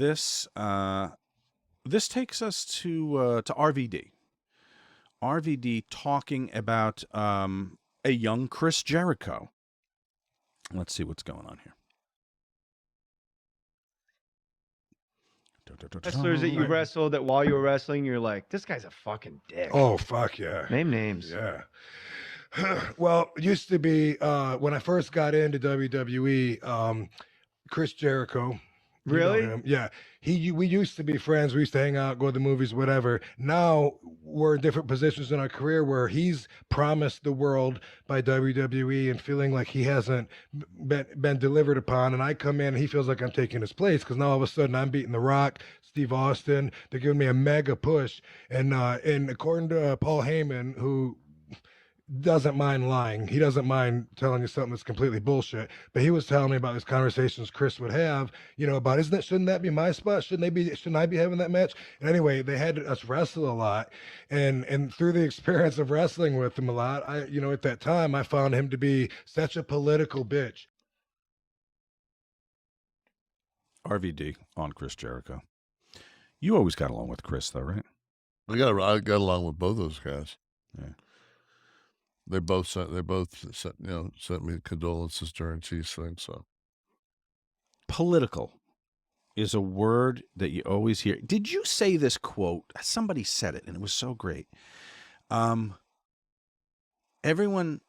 this takes us to RVD. RVD talking about a young Chris Jericho. Let's see what's going on here. Wrestlers that you wrestled that while you were wrestling, you're like, this guy's a fucking dick. Oh, fuck yeah. Name names. Yeah. Well, it used to be when I first got into WWE, Chris Jericho. You know Really? him. Yeah. We used to be friends. We used to hang out, go to the movies, whatever. Now we're in different positions in our career where he's promised the world by WWE and feeling like he hasn't been delivered upon. And I come in and he feels like I'm taking his place because now all of a sudden I'm beating The Rock, Steve Austin. They're giving me a mega push. And according to Paul Heyman, who doesn't mind lying. He doesn't mind telling you something that's completely bullshit. But he was telling me about these conversations Chris would have, about shouldn't that be my spot? Shouldn't I be having that match? And anyway, they had us wrestle a lot. And through the experience of wrestling with him a lot, at that time I found him to be such a political bitch. RVD on Chris Jericho. You always got along with Chris though, right? I got along with both those guys. Yeah. They both sent me condolences during these things. So, political is a word that you always hear. Did you say this quote? Somebody said it, and it was so great. Everyone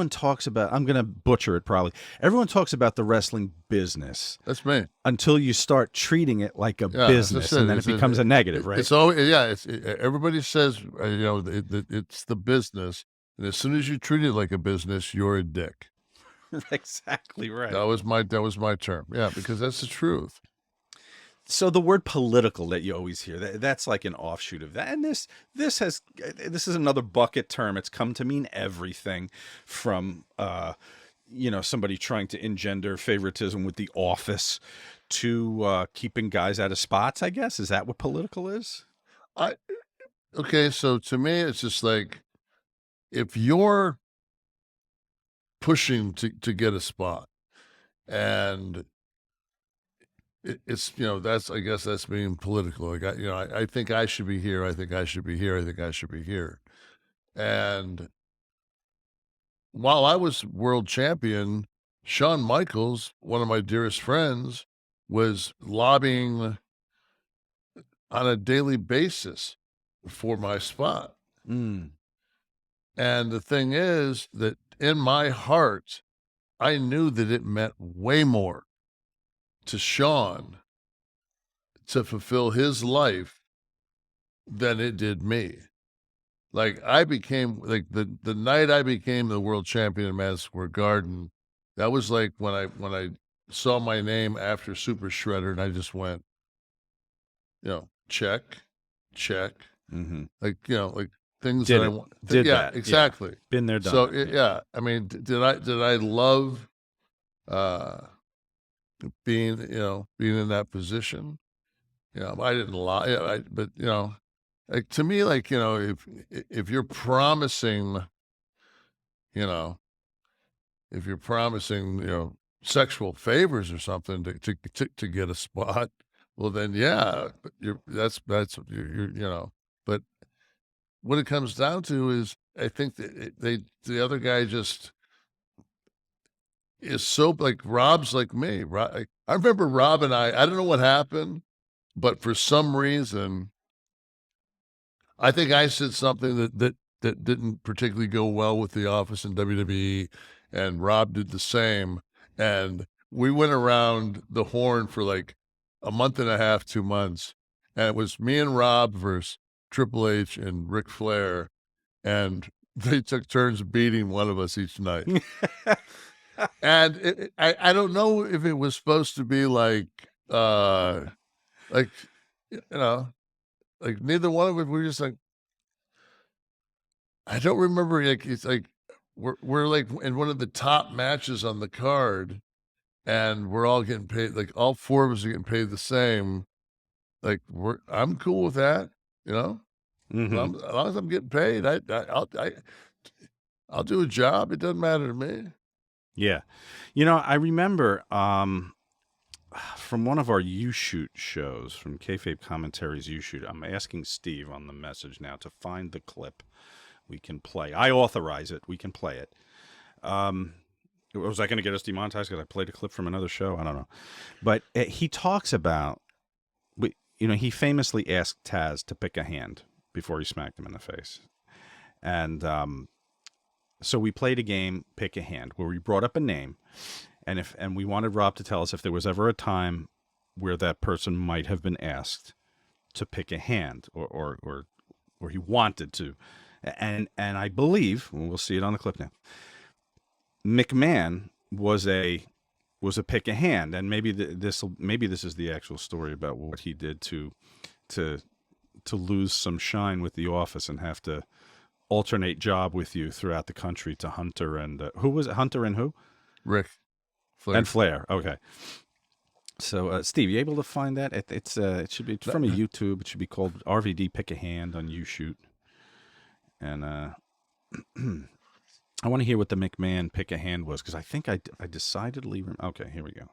talks about. I'm going to butcher it probably. Everyone talks about the wrestling business. That's me. Until you start treating it like a business, and then it becomes a negative, right? It's always everybody says it's the business. And as soon as you treat it like a business, you're a dick. Exactly right. That was my term. Yeah, because that's the truth. So the word political that you always hear, that's like an offshoot of that. And this is another bucket term. It's come to mean everything from somebody trying to engender favoritism with the office to keeping guys out of spots, I guess. Is that what political is? Okay, so to me it's just like, if you're pushing to get a spot and it's, I guess that's being political. Like, I think I should be here. I think I should be here. I think I should be here. And while I was world champion, Shawn Michaels, one of my dearest friends, was lobbying on a daily basis for my spot. Mm. And the thing is that in my heart, I knew that it meant way more to Shawn to fulfill his life than it did me. Like, I became, like, the night I became the world champion in Madison Square Garden, that was like when I saw my name after Super Shredder, and I just went, check. Mm-hmm. Like, like, things did that it. I want. Did yeah, that. exactly. Yeah. Been there, done. So it. yeah, I mean, did I love being in that position? I didn't lie. But like, to me, like, if you're promising, if you're promising, sexual favors or something to get a spot, well then yeah, that's but what it comes down to is, I think that the other guy just is so, like, Rob's like me. I remember Rob and I don't know what happened, but for some reason, I think I said something that didn't particularly go well with the office in WWE, and Rob did the same. And we went around the horn for like a month and a half, 2 months. And it was me and Rob versus Triple H and Ric Flair, and they took turns beating one of us each night. And I don't know if it was supposed to be like neither one of us, we were just like, I don't remember. Like, it's like we're like in one of the top matches on the card, and we're all getting paid. Like, all four of us are getting paid the same. Like, I'm cool with that. Mm-hmm. As long as I'm getting paid, I'll do a job. It doesn't matter to me. Yeah. I remember from one of our You Shoot shows, from Kayfabe Commentaries You Shoot. I'm asking Steve on the message now to find the clip we can play. I authorize it. We can play it. Was I going to get us demonetized because I played a clip from another show? I don't know. But he talks about, he famously asked Taz to pick a hand before he smacked him in the face. And so we played a game, Pick a Hand, where we brought up a name. And we wanted Rob to tell us if there was ever a time where that person might have been asked to pick a hand or he wanted to. And I believe, we'll see it on the clip now, McMahon was a pick a hand, and maybe this is the actual story about what he did to lose some shine with the office and have to alternate job with you throughout the country to Hunter and who was it? Hunter and who? Rick Flair. And Flair. Okay. So Steve, you able to find that? It should be from a YouTube. It should be called RVD Pick a Hand on You Shoot, and I want to hear what the McMahon pick a hand was, because I think I decidedly... Okay, here we go.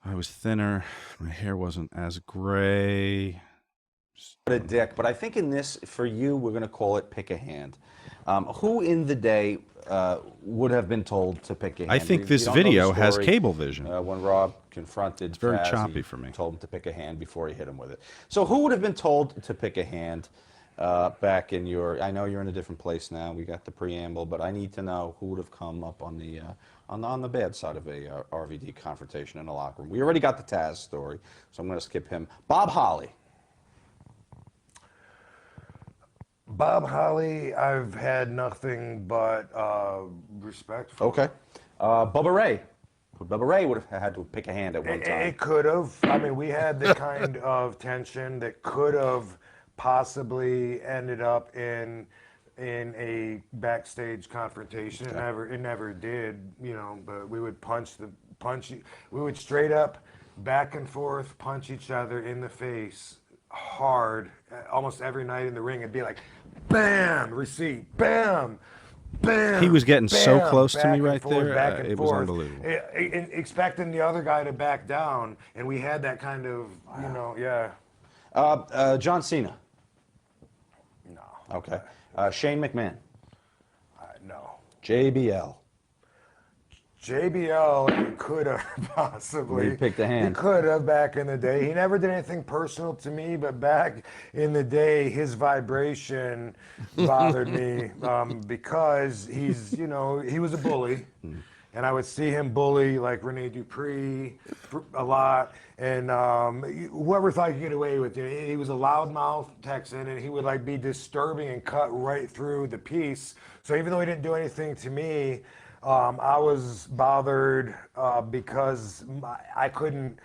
I was thinner. My hair wasn't as gray. A dick, but I think in this, for you, we're going to call it pick a hand. Who in the day would have been told to pick a hand? I think this don't know the video has story. Cablevision. When Rob confronted It's very Taz, choppy he for me. told him to pick a hand before he hit him with it. So who would have been told to pick a hand back in your... I know you're in a different place now. We got the preamble, but I need to know who would have come up on the bad side of a RVD confrontation in the locker room. We already got the Taz story, so I'm going to skip him. Bob Holly. Bob Holly, I've had nothing but respect for. Okay. Bubba Ray. Bubba Ray would have had to pick a hand at one time. It could have. I mean, we had the kind of tension that could have possibly ended up in a backstage confrontation. Okay. It never did, but we would we would straight up back and forth punch each other in the face hard almost every night in the ring. It'd be like, bam, receipt, bam, bam. He was getting bam, so close to me and right forth, there. back and It was forth, unbelievable. expecting the other guy to back down, and we had that kind of, John Cena. No. Okay. Shane McMahon. No. JBL. JBL could have possibly. He picked a hand. He could have back in the day. He never did anything personal to me, but back in the day, his vibration bothered me because he's, he was a bully. And I would see him bully like Rene Dupree a lot. And whoever thought he could get away with it, he was a loudmouth Texan, and he would like be disturbing and cut right through the piece. So even though he didn't do anything to me, I was bothered because I couldn't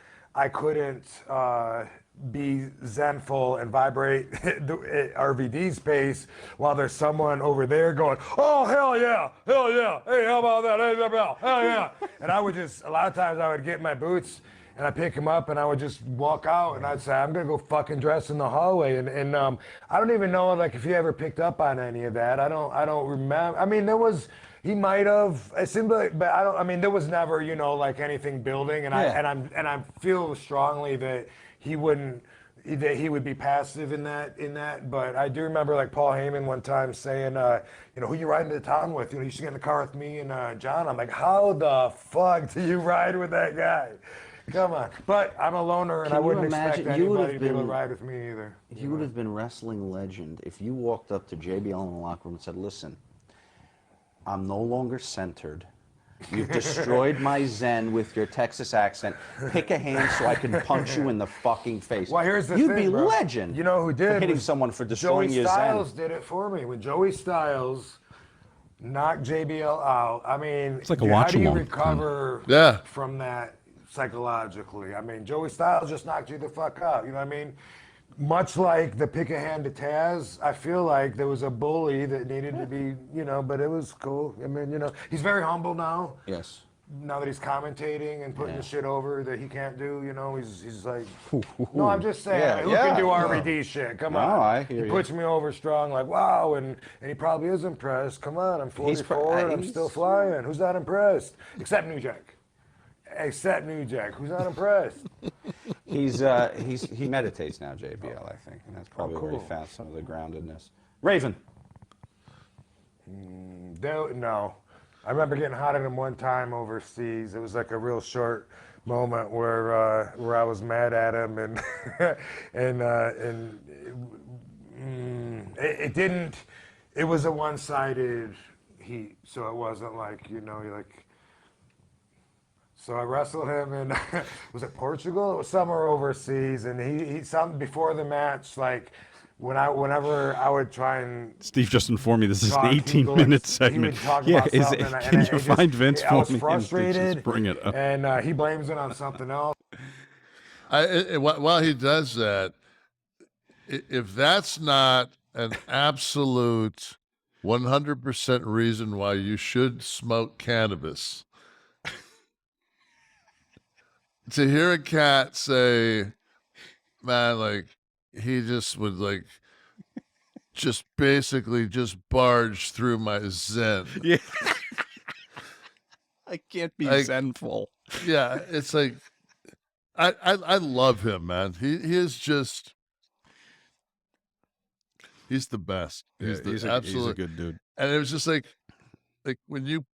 be zenful and vibrate RVD space while there's someone over there going, oh, hell yeah, hey, how about that, hey, hell yeah. And I would just, a lot of times I would get my boots and I'd pick him up and I would just walk out and I'd say, I'm going to go fucking dress in the hallway. And I don't even know, like, if you ever picked up on any of that. I don't remember. I mean, there was... He might have. It seemed like, but I don't. I mean, there was never, like anything building, and I feel strongly that he wouldn't, that he would be passive in that. But I do remember like Paul Heyman one time saying, who you riding to town with? You should get in the car with me and John. I'm like, how the fuck do you ride with that guy? Come on. But I'm a loner, and I wouldn't expect anybody to be able to ride with me either. You would have been wrestling legend if you walked up to JBL in the locker room and said, listen, I'm no longer centered. You've destroyed my zen with your Texas accent. Pick a hand so I can punch you in the fucking face. Well, here's the thing, You'd be legend. You know who did? For hitting someone for destroying your Joey Styles zen. did it for me. When Joey Styles knocked JBL out, I mean, It's like a how do you watch-along. recover from that psychologically? I mean, Joey Styles just knocked you the fuck out. You know what I mean? Much like the pick a hand to Taz, I feel like there was a bully that needed to be, but it was cool. I mean, he's very humble now. Yes. Now that he's commentating and putting the shit over that he can't do, he's like, no, I'm just saying, who can do RVD shit? Come on. I hear he you. puts me over strong, like, wow, and he probably is impressed. Come on, I'm 44 and I'm still flying. Who's not impressed? Except New Jack. Except New Jack, who's not impressed. He meditates now, JBL, I think, and that's probably where he cool. found some of the groundedness. Raven. No. I remember getting hot at him one time overseas. It was like a real short moment where I was mad at him, and it didn't. It was a one-sided heat, so it wasn't like you're like. So I wrestled him in was it Portugal? It was somewhere overseas, and he something before the match like. Whenever I would try and Steve just informed me this is an talk, 18-minute segment. He would talk Yeah, about something, and can you it find Vince I for was me? frustrated, Just bring it up. and he blames it on something else. While he does that, if that's not an absolute 100% reason why you should smoke cannabis, to hear a cat say, man, like, he just would like just basically just barge through my zen. Yeah. I can't be Like, zenful. Yeah, it's like I love him, man. He is just he's the best. He's the He's absolute a good dude. And it was just like when you're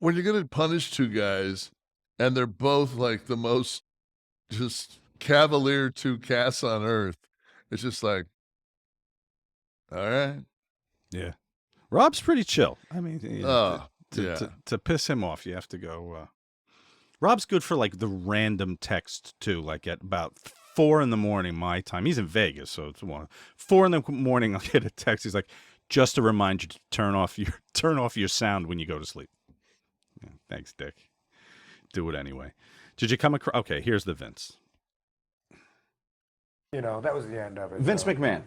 gonna punish two guys and they're both like the most just cavalier two cats on earth, it's just like, all right. Yeah. Rob's pretty chill. I mean, Yeah. to piss him off, you have to go. Rob's good for like the random text too, like at about 4 a.m. my time. He's in Vegas, so it's 4 a.m, I'll get a text. He's like, just to remind you to turn off your sound when you go to sleep. Yeah, thanks, Dick. Do it anyway. Did you come across? Okay, here's the Vince. That was the end of it. Vince McMahon.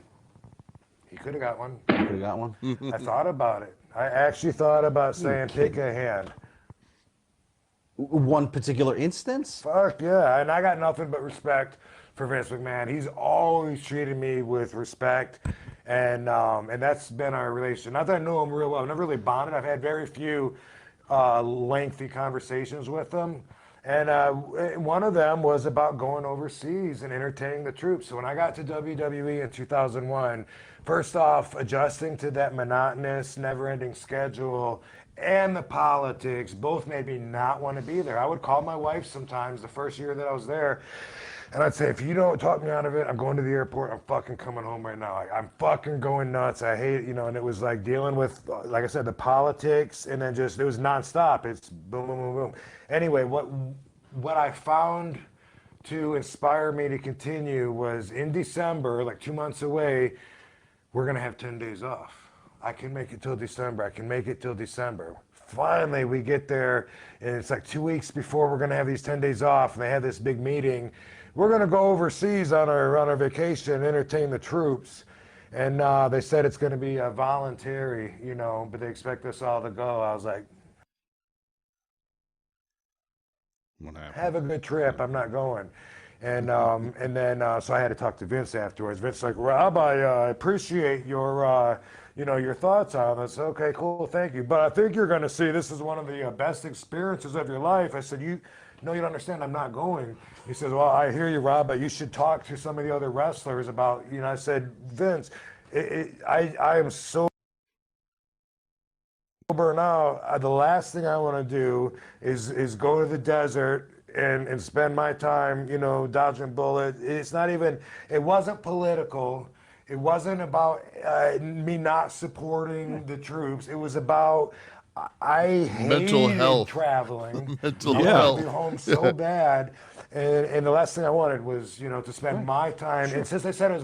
He could have got one. Could have got one. I thought about it. I actually thought about saying, pick a hand. One particular instance? Fuck yeah. And I got nothing but respect for Vince McMahon. He's always treated me with respect. And that's been our relation. Not that I know him real well. I've never really bonded. I've had very few lengthy conversations with him. And one of them was about going overseas and entertaining the troops. So when I got to WWE in 2001, first off, adjusting to that monotonous, never-ending schedule and the politics both made me not want to be there. I would call my wife sometimes the first year that I was there, and I'd say, if you don't talk me out of it, I'm going to the airport. I'm fucking coming home right now. I'm fucking going nuts. I hate it, and it was like dealing with, like I said, the politics, and then just, it was nonstop. It's boom, boom, boom, boom. Anyway, what I found to inspire me to continue was in December, like 2 months away, we're going to have 10 days off. I can make it till December. Finally, we get there, and it's like 2 weeks before we're going to have these 10 days off, and they have this big meeting. We're going to go overseas on our vacation, entertain the troops. And they said it's going to be voluntary, but they expect us all to go. I was like, What happened? have a good trip. I'm not going. And then so I had to talk to Vince afterwards. Vince's like, Rob, I appreciate your your thoughts on this. Okay, cool, thank you. But I think you're going to see this is one of the best experiences of your life. I said, you don't understand. I'm not going. He says, well, I hear you, Rob, but you should talk to some of the other wrestlers about. I said, Vince, I am so now, the last thing I want to do is go to the desert and spend my time, dodging bullets. It's not even, it wasn't political. It wasn't about me not supporting the troops. It was about, I Mental hated health. traveling. Mental I wanted health. to be home so bad. And the last thing I wanted was, to spend my time. And since they said it was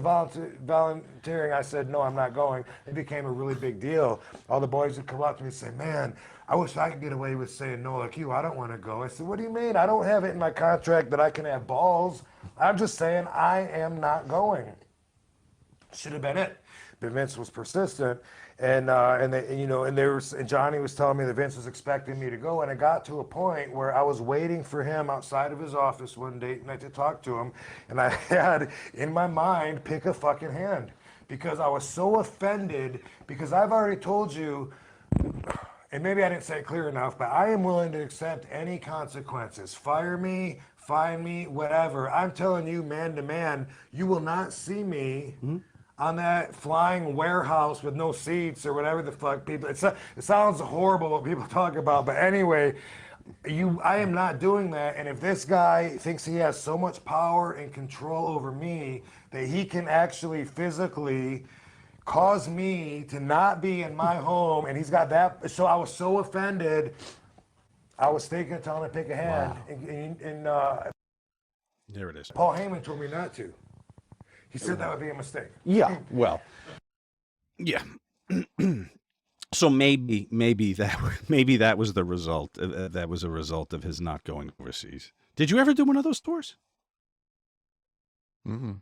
volunteering, I said, no, I'm not going. It became a really big deal. All the boys would come up to me and say, man, I wish I could get away with saying no like you. I don't want to go. I said, what do you mean? I don't have it in my contract that I can have balls. I'm just saying I am not going. Should have been it. But Vince was persistent. And Johnny was telling me that Vince was expecting me to go, and it got to a point where I was waiting for him outside of his office one date night to talk to him, and I had in my mind, pick a fucking hand, because I was so offended, because I've already told you, and maybe I didn't say it clear enough, but I am willing to accept any consequences. Fire me, fine me, whatever. I'm telling you, man to man, you will not see me on that flying warehouse with no seats or whatever the fuck people. It sounds horrible what people talk about, but anyway, I am not doing that. And if this guy thinks he has so much power and control over me that he can actually physically cause me to not be in my home, and he's got that, so I was so offended. I was thinking of telling him to pick a hand, and There it is. Paul Heyman told me not to. He said that would be a mistake. Yeah, well, Yeah. So maybe that was the result. That was a result of his not going overseas. Did you ever do one of those tours? Mm-hmm.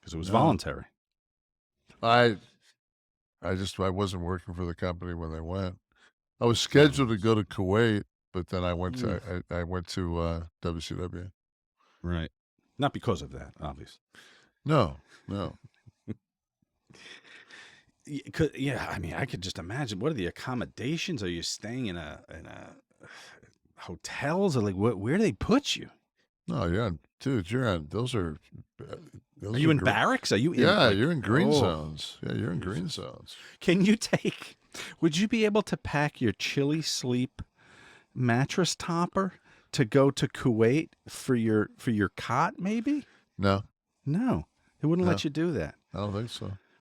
Because it was No. voluntary. I wasn't working for the company when they went. I was scheduled to go to Kuwait, but then I went to WCW. Right. Not because of that, obviously. No. Yeah, I mean, I could just imagine. What are the accommodations? Are you staying in a hotels, or like where do they put you? No, dude, you're on. Those are. Are you in barracks? Are you in? Yeah, like- you're in green Oh. zones. Yeah, you're in green zones. Can you take? Would you be able to pack your chili sleep mattress topper to go to Kuwait for your cot? Maybe. No, No, they wouldn't No. let you do that. I don't think so.